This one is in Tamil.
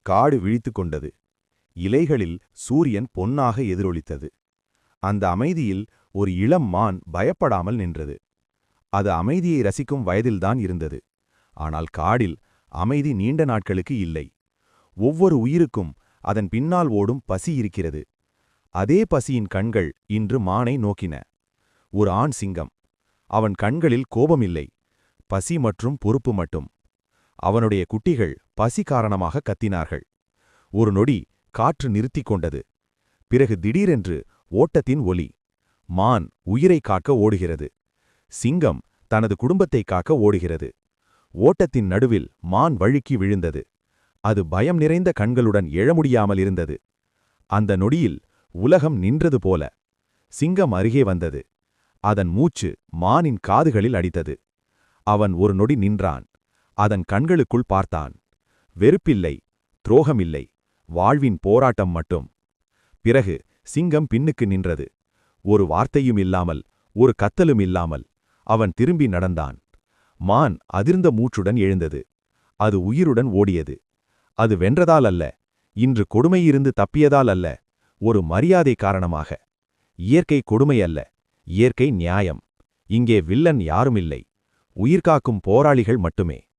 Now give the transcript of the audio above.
காடு விழித்துக் கொண்டது. இலைகளில் சூரியன் பொன்னாக எதிரொலித்தது. அந்த அமைதியில் ஒரு இளம் மான் பயப்படாமல் நின்றது. அது அமைதியை ரசிக்கும் வயதில்தான் இருந்தது. ஆனால் காடில் அமைதி நீண்ட நாட்களுக்கு இல்லை. ஒவ்வொரு உயிருக்கும் அதன் பின்னால் ஓடும் பசி இருக்கிறது. அதே பசியின் கண்கள் இன்று மானை நோக்கின. ஒரு ஆண் சிங்கம். அவன் கண்களில் கோபமில்லை, பசி மற்றும் பொறுப்பு மட்டும். அவனுடைய குட்டிகள் பசி காரணமாக கத்தினார்கள். ஒரு நொடி காற்று நிறுத்திக் கொண்டது. பிறகு திடீரென்று ஓட்டத்தின் ஒலி. மான் உயிரை காக்க ஓடுகிறது. சிங்கம் தனது குடும்பத்தை காக்க ஓடுகிறது. ஓட்டத்தின் நடுவில் மான் வழுக்கி விழுந்தது. அது பயம் நிறைந்த கண்களுடன் எழ முடியாமல் இருந்தது. அந்த நொடியில் உலகம் நின்றது போல. சிங்கம் அருகே வந்தது. அதன் மூச்சு மானின் காதுகளில் அடித்தது. அவன் ஒரு நொடி நின்றான். அதன் கண்களுக்குள் பார்த்தான். வெறுப்பில்லை, துரோகமில்லை, வாழ்வின் போராட்டம் மட்டும். பிறகு சிங்கம் பின்னுக்கு நின்றது. ஒரு வார்த்தையும் இல்லாமல், ஒரு கத்தலும் இல்லாமல் அவன் திரும்பி நடந்தான். மான் அதிர்ந்த மூச்சுடன் எழுந்தது. அது உயிருடன் ஓடியது. அது வென்றதால் அல்ல, இன்று கொடுமையிருந்து தப்பியதால் அல்ல, ஒரு மரியாதை காரணமாக. இயற்கை கொடுமை அல்ல, இயற்கை நியாயம். இங்கே வில்லன் யாருமில்லை, உயிர்காக்கும் போராளிகள் மட்டுமே.